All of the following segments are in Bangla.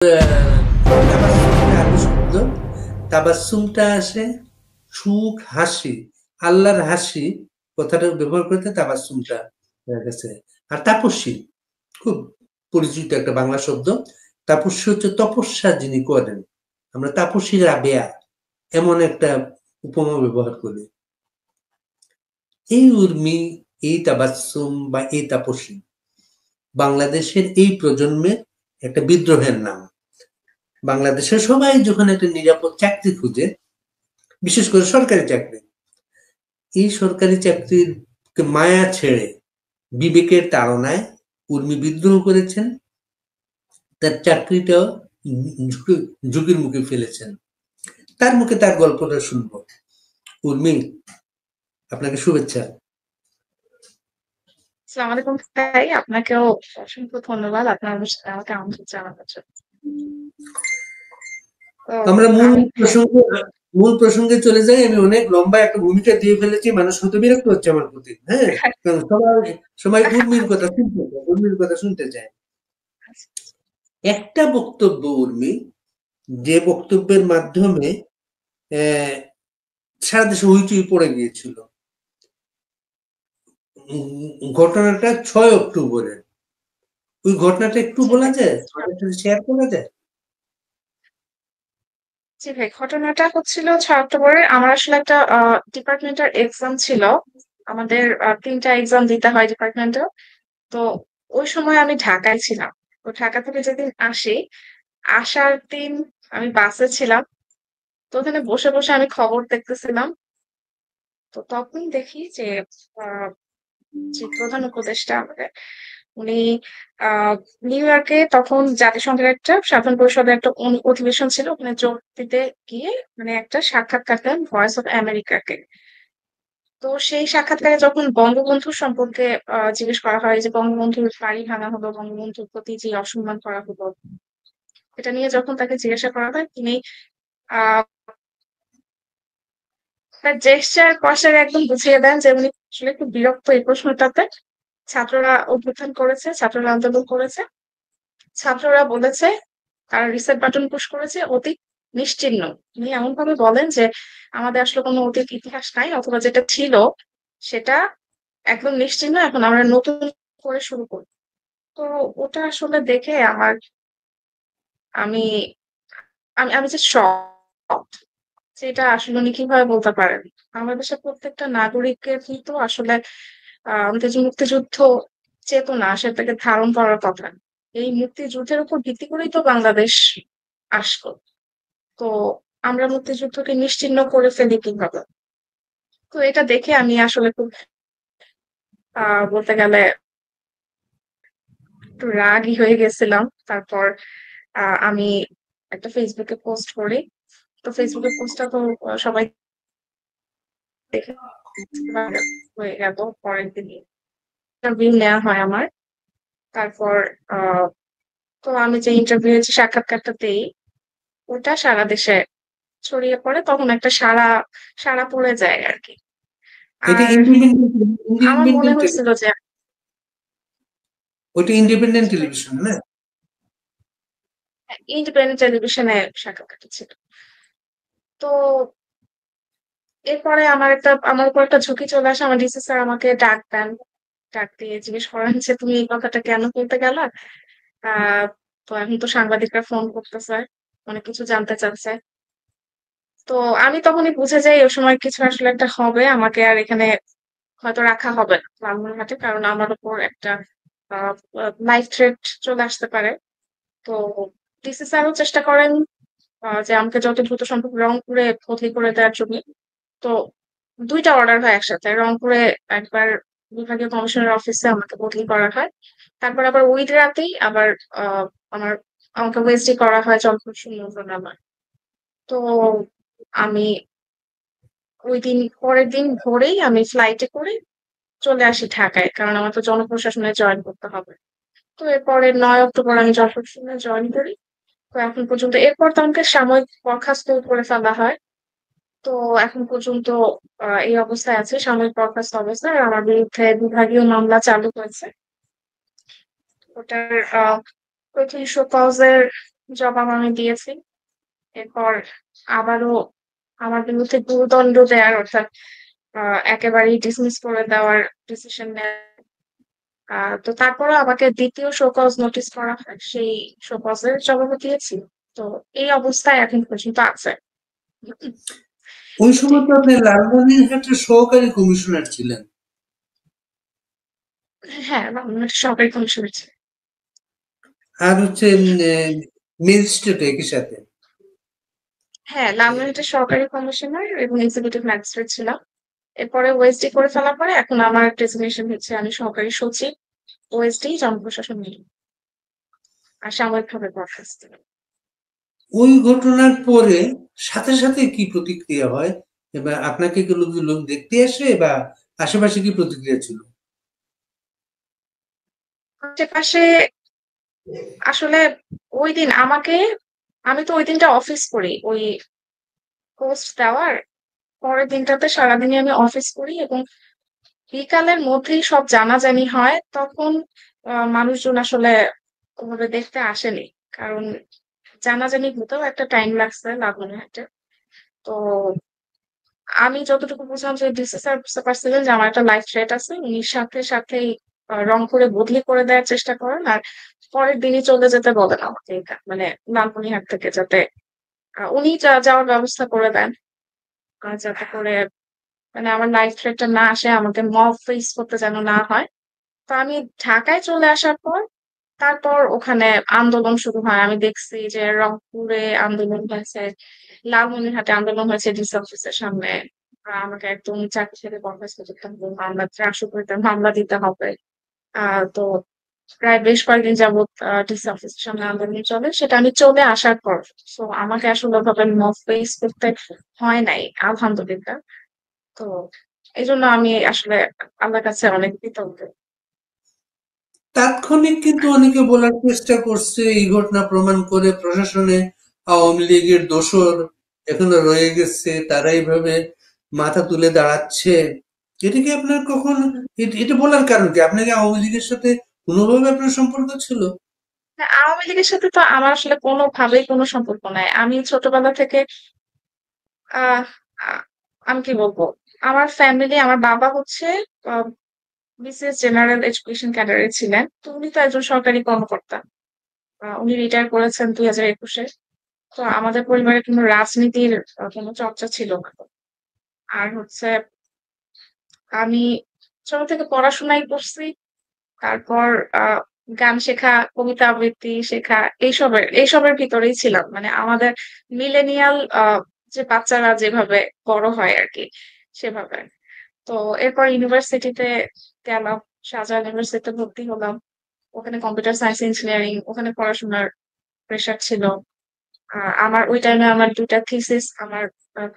তাবাসসুমটা আরবি শব্দ। তাবাসসুমটা আসে সুখ, হাসি, আল্লাহর হাসি কথাটা ব্যবহার করতে তাবাসসুমটা হয়ে গেছে। আর তাপস্বী খুব পরিচিত একটা বাংলা শব্দ। তাপস্বী হচ্ছে তপস্যা যিনি করেন। আমরা তাপস্বী রাবেয়া এমন একটা উপমা ব্যবহার করি। এই উর্মি, এই তাবাসসুম বা এই তাপস্বী বাংলাদেশের এই প্রজন্মের একটা বিদ্রোহের নাম। বাংলাদেশের সবাই যখন একটা নিরাপদ চাকরি খুঁজে, বিশেষ করে সরকারি চাকরি, এই সরকারি চাকরির মায়া ছেড়ে বিবেকের তাড়নায় উর্মি বিদ্রোহ করেছেন, তার চাকরিটাও ঝুঁকির মুখে ফেলেছেন। তার মুখে তার গল্পটা শুনবো। উর্মি, আপনাকে শুভেচ্ছা। আসসালামু আলাইকুম ভাই, আপনাকেও অসংখ্য ধন্যবাদ আপনার অনুষ্ঠানে আমাকে আমন্ত্রণ জানানোর জন্য। তো আমরা আমি মূল প্রসঙ্গে চলে যাই। আমি অনেক লম্বা একটা ভূমিকা দিয়ে ফেলেছি, মানুষ হয়তো বিরক্ত হচ্ছে আমার প্রতি। হ্যাঁ, কারণ সবাই সবাই উর্মির কথা শুনতে চায়। একটা বক্তব্য উর্মি, যে বক্তব্যের মাধ্যমে আহ, সারা দেশে হইচই পড়ে গিয়েছিল। ঘটনাটা 6 অক্টোবরের। ওই ঘটনাটা একটু জি বলা ভাই, যায়, আমাদের সাথে শেয়ার করা যায়? জি ভাই, ঘটনাটা হচ্ছিল 6 অক্টোবরে। আমার আসলে একটা ডিপার্টমেন্টের এক্সাম ছিল। আমাদের 3টা এক্সাম দিতে হয় ডিপার্টমেন্টে। তো ওই সময় আমি ঢাকায় ছিলাম। তো ঢাকা থেকে যেদিন আসি, আসার দিন আমি বাসে ছিলাম। তো ওখানে বসে বসে আমি খবর দেখতেছিলাম। তো তখন দেখি যে আহ, যে প্রধান উপদেষ্টা আমাদের, উনি আহ নিউ ইয়র্কে তখন জাতিসংঘের একটা সাধারণ পরিষদের একটা অধিবেশন ছিল, ওখানে যোগ দিতে গিয়ে মানে একটা সাক্ষাৎকার দেন ভয়েস অফ আমেরিকাকে। তো সেই সাক্ষাৎকারে যখন বঙ্গবন্ধু সম্পর্কে জিজ্ঞেস করা হয় যে বঙ্গবন্ধুর বাড়ি ভাঙা হলো, বঙ্গবন্ধুর প্রতি যে অসম্মান করা হলো, এটা নিয়ে যখন তাকে জিজ্ঞাসা করা হয়, তিনি আহ তার জেস্টার কষার একদম বুঝিয়ে দেন যে উনি আসলে খুব বিরক্ত এই প্রশ্নটাতে। ছাত্ররা অভ্যুত্থান করেছে, ছাত্ররা আন্দোলন করেছে, ছাত্ররা বলেছে, তারা রিসেট বাটন পুশ করেছে, অতীত নিশ্চিহ্ন। উনি এমন ভাবে বলেন যে আমাদের আসলে কোনো অতীত ইতিহাস নাই, অথবা যেটা ছিল সেটা একদম নিশ্চিহ্ন, এখন আমরা নতুন করে শুরু করি। তো ওটা আসলে দেখে আমি আমি আমি যে শক, যেটা আসলে উনি কিভাবে বলতে পারেন। বাংলাদেশের প্রত্যেকটা নাগরিকের কিন্তু আসলে আমাদের যে মুক্তিযুদ্ধ চেতনা সেটাকে ধারণ করার কথা। এই মুক্তিযুদ্ধের উপর ভিত্তি করেই তো বাংলাদেশ আসলো। তো আমরা মুক্তিযুদ্ধকে নিশ্চিহ্ন করে ফেলি কিভাবে? তো এটা দেখে আমি আসলে খুব বলতে গেলে একটু রাগই হয়ে গেছিলাম। তারপর আমি একটা ফেসবুকে পোস্ট করি। তো ফেসবুকে পোস্টটা তো সবাই দেখে viral হয়ে গেল। পরের দিন ইন্টারভিউ নেওয়া হয় আমার। তারপর আহ তো আমি যে ইন্টারভিউ সাক্ষাৎকারটা দেই, ওটা সারা দেশে ছড়িয়ে পড়ে। তখন একটা সারা সারা পড়ে যায় আর কি। এটা আর আমার মনে ইন্ডিপেন্ডেন্ট, হয়েছিল যে ওইটা ইন্ডিপেন্ডেন্ট টেলিভিশন না? ইন্ডিপেন্ডেন্ট টেলিভিশনে সাক্ষাৎকারটা ছিল। তো এরপরে আমার উপর একটা ঝুঁকি চলে আসে। আমার ডিসি স্যার আমাকে ডাক দেন, ডাক দিয়ে জিজ্ঞেস করেন যে তুমি এই কথাটা কেন বলতে গেলা। আহ তো এখন তো সাংবাদিকরা ফোন করতেছে, অনেক কিছু জানতে চাচ্ছে। তো আমি তখনই বুঝে যাই ওই সময় কিছু আসলে একটা হবে, আমাকে আর এখানে হয়তো রাখা হবে না লালমনিরহাটে, কারণ আমার উপর একটা লাইফ থ্রেট চলে আসতে পারে। তো ডিসি স্যারও চেষ্টা করেন যে আমাকে যত দ্রুত সম্ভব রংপুরে বদলি করে দেওয়ার জন্য। তো 2টা অর্ডার হয় একসাথে, রংপুরে একবার বিভাগীয় কমিশনার অফিসে আমাকে বদলি করা হয়। তারপর আবার ওই রাতেই আবার আহ, আমার আমাকে ওয়েসডি করা হয় জলপাইগুড়ি মন্ত্রণালয়। তো আমি ওই দিন পরের দিন ভোরেই আমি ফ্লাইটে করে চলে আসি ঢাকায়, কারণ আমার তো জনপ্রশাসনে জয়েন করতে হবে। তো এরপরে 9 অক্টোবর আমি জনপ্রশাসনে জয়েন করি। তো এখন পর্যন্ত এরপর তো আমাকে সাময়িক বরখাস্ত করে ফেলা হয়। তো এখন পর্যন্ত এই অবস্থায় আছে, সাময়িক বরখাস্ত অবস্থায়। আর আমার বিরুদ্ধে বিভাগীয় মামলা চালু হয়েছে। ওটার প্রথম শো কজের জবাব আমি দিয়েছি। এরপর আবারও আমার বিরুদ্ধে গুরুদণ্ড দেওয়ার, অর্থাৎ একেবারেই ডিসমিস করে দেওয়ার ডিসিশন নেয়। তো তারপরে আমাকে দ্বিতীয় শোকজ নোটিস করা হয়, সেই শোকজের জবাবও দিয়েছি। তো এই অবস্থায় এখন পর্যন্ত আছে। ওই জি। সময় তো আপনি লালমনিরহাটের সহকারী কমিশনার ছিলেন। হ্যাঁ, বাংলাদেশ সরকারি কমিশনের ছিল। আর হচ্ছে ম্যাজিস্ট্রেট একই সাথে। হ্যাঁ, লালমনিরহাটের সরকারি কমিশনার এবং এক্সিকিউটিভ ম্যাজিস্ট্রেট ছিলাম। এরপরে ওএসডি করে ফেলার পরে এখন আমার ডেজিগনেশন হচ্ছে আমি সহকারী সচিব, ওএসডি, জনপ্রশাসন নিয়ে, আর সাময়িকভাবে বরখাস্ত। ওই ঘটনার পরে সাথে সাথে কি প্রতিক্রিয়া হয়? এবার আপনাকে কি লোক দেখতে আসে, বা আশেপাশে কি প্রতিক্রিয়া ছিল? আশেপাশে আসলে ওই দিন আমাকে, আমি তো ওই দিনটা অফিস করি, ওই পোস্ট দেওয়ার পরের দিনটাতে সারাদিনই আমি অফিস করি, এবং বিকালের মধ্যেই সব জানাজানি হয়। তখন মানুষজন আসলে ওভাবে দেখতে আসেনি, কারণ জানাজানি হতেও একটা টাইম লাগছে লালমনিরহাটে। তো আমি যতটুকু বুঝলাম যে ডিসি স্যার বুঝতে পারছিলেন যে আমার একটা লাইফ থ্রেট আছে, উনি সাথে সাথেই রংপুরে বদলি করে দেওয়ার চেষ্টা করেন, আর পরের দিনই চলে যেতে বলেন আমাকে, মানে লালমনিরহাট থেকে, যাতে উনি যাওয়ার ব্যবস্থা করে দেন, যাতে করে মানে আমার লাইফ থ্রেটটা না আসে, আমাকে মব ফেস করতে যেন না হয়। তো আমি ঢাকায় চলে আসার পর, তারপর ওখানে আন্দোলন শুরু হয়। আমি দেখছি যে রংপুরে আন্দোলন হয়েছে, লালমনিরহাটে আন্দোলন হয়েছে ডিসি অফিসের সামনে। আমাকে একদম চাকরি ছেড়ে বরখাস্ত করতে হবে, মামলা 400 মামলা দিতে হবে। তো প্রায় বেশ কয়েকদিন যাবত ডিসি অফিসের সামনে আন্দোলন চলে, সেটা আমি চলে আসার পর। তো আমাকে আসলে ওভাবে মব ফেস করতে হয় নাই, আলহামদুলিল্লাহ। তো এই জন্য আমি আসলে আল্লাহর কাছে অনেক কৃতজ্ঞ। তাৎক্ষণিক কিন্তু অনেকে বলার চেষ্টা করছে এই ঘটনা প্রমাণ করে প্রশাসনে আওয়ামী লীগের দোসর এখনো রয়ে গেছে, তারা এইভাবে মাথা তুলে দাঁড়াচ্ছে। এটা কি আপনার কখন, এটা বলার কারণ কি? আপনাকে আওয়ামী লীগের সাথে কোনোভাবে আপনার সম্পর্ক ছিল? না, আওয়ামী লীগের সাথে তো আমার আসলে কোনোভাবেই কোনো সম্পর্ক নাই। আমি ছোটবেলা থেকে আহ আ- আমি কি বলবো, আমার ফ্যামিলি, আমার বাবা হচ্ছে বিসিএস জেনারেল এডুকেশন ক্যাডারে ছিলেন, তো উনি তো একজন সরকারি কর্মকর্তা। উনি রিটায়ার করেছেন 2021-এ। তো আমাদের পরিবারে কোনো রাজনীতির কোনো চর্চা ছিল না। আর হচ্ছে আমি ছোট থেকে পড়াশোনাই করছি। তারপর আহ গান শেখা, কবিতা আবৃত্তি শেখা, এইসবের ভিতরেই ছিলাম, মানে আমাদের মিলেনিয়াল যে বাচ্চারা যেভাবে বড় হয় আর কি, সেভাবে। তো এরপর ইউনিভার্সিটিতে গেলাম, শাহজালাল ইউনিভার্সিটিতে ভর্তি হলাম। ওখানে কম্পিউটার সায়েন্স ইঞ্জিনিয়ারিং, ওখানে পড়াশোনার প্রেশার ছিল। আমার ওই টাইমে আমার দুইটা থিসিস আমার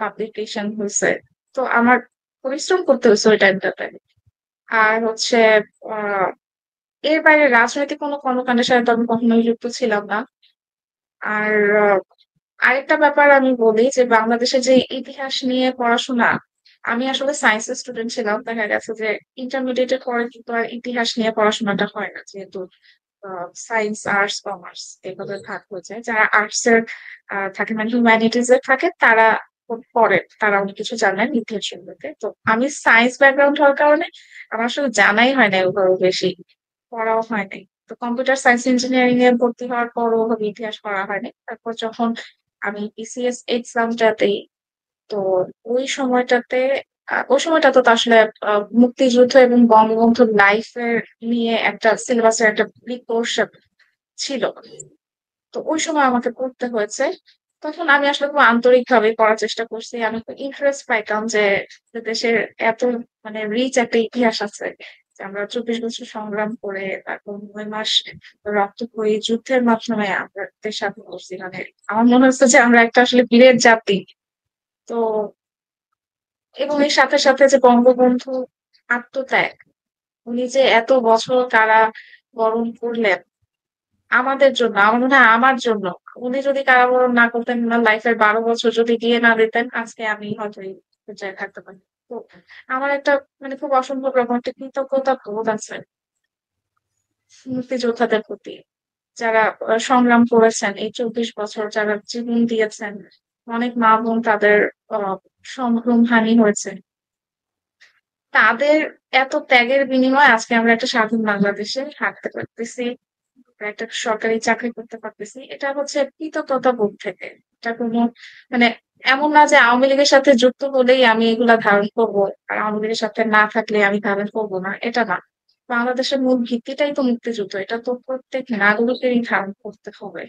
পাবলিকেশন হয়েছে। তো আমার পরিশ্রম করতে হয়েছে ওই টাইমটাতে। আর হচ্ছে আহ এর বাইরে রাজনৈতিক কোনো কর্মকাণ্ডের সাথে তো আমি কখনোই যুক্ত ছিলাম না। আর আরেকটা ব্যাপার আমি বলি যে বাংলাদেশের যে ইতিহাস নিয়ে পড়াশোনা, আমি আসলে সায়েন্সের স্টুডেন্ট ছিলাম। দেখা গেছে যে ইন্টারমিডিয়েটের পরে কিন্তু আর ইতিহাস নিয়ে পড়াশোনাটা হয় না, যেহেতু সায়েন্স, আর্টস, কমার্স এভাবে ভাগ হয়ে যায়। যারা আর্টস এর থাকে, মানে হিউম্যানিটিজ এর থাকে, তারা পড়ে, তারা অনেক কিছু জানেন ইতিহাস সম্পর্কে। তো আমি সায়েন্স ব্যাকগ্রাউন্ড হওয়ার কারণে আমার আসলে জানাই হয় না ওভাবে বেশি, পড়াও হয় নাই। তো কম্পিউটার সায়েন্স ইঞ্জিনিয়ারিং এ ভর্তি হওয়ার পর ওভাবে ইতিহাস পড়া হয়নি। তারপর যখন আমি বিসিএস এক্সামটা দেই, তো ওই সময়টাতে ওই সময়টা তো আসলে মুক্তিযুদ্ধ এবং বঙ্গবন্ধুর লাইফের নিয়ে একটা সিলেবাসের একটা বিগ পোর্শন ছিল। তো ওই সময় আমাকে পড়তে হয়েছে। তখন আমি আসলে খুব আন্তরিক ভাবে পড়ার চেষ্টা করছি। আমি খুব ইন্টারেস্ট পাইতাম যে যে দেশের এত মানে রিচ একটা ইতিহাস আছে, যে আমরা 24 বছর সংগ্রাম করে, তারপর 9 মাস রক্তক্ষয়ী যুদ্ধের মাধ্যমে আমরা দেশ স্বাধীন করছি। মানে আমার মনে হচ্ছে যে আমরা একটা আসলে বীরের জাতি। তো এবং এর সাথে সাথে যে বঙ্গবন্ধু আত্মত্যাগ, উনি যে এত বছর কারাবরণ করলেন আমাদের জন্য, আমার মনে হয় আমার জন্য। উনি যদি কারাবরণ না করতেন, ওনার লাইফের 12 বছর যদি দিয়ে না দিতেন, আজকে আমি হয়তো এই পর্যায়ে থাকতে পারি। তো আমার একটা মানে খুব অসম্ভব রকম একটা কৃতজ্ঞতা বোধ আছে মুক্তিযোদ্ধাদের প্রতি। যারা সংগ্রাম করেছেন এই 24 বছর, যারা জীবন দিয়েছেন, অনেক মা বোন তাদের সম্ভ্রমহানি হয়েছে, তাদের এত ত্যাগের বিনিময়ে আজকে আমরা একটা স্বাধীন বাংলাদেশে থাকতে পারতেছি, একটা সরকারি চাকরি করতে পারতেছি। এটা হচ্ছে কৃতজ্ঞতা বোধ থেকে। এটা কোনো মানে এমন না যে আওয়ামী লীগের সাথে যুক্ত হলেই আমি এগুলা ধারণ করব, আর আওয়ামী লীগের সাথে না থাকলে আমি ধারণ করব না, এটা না। বাংলাদেশের মূল ভিত্তিটাই তো মুক্তিযুদ্ধ, এটা তো প্রত্যেক নাগরিকেরই ধারণ করতে হবে।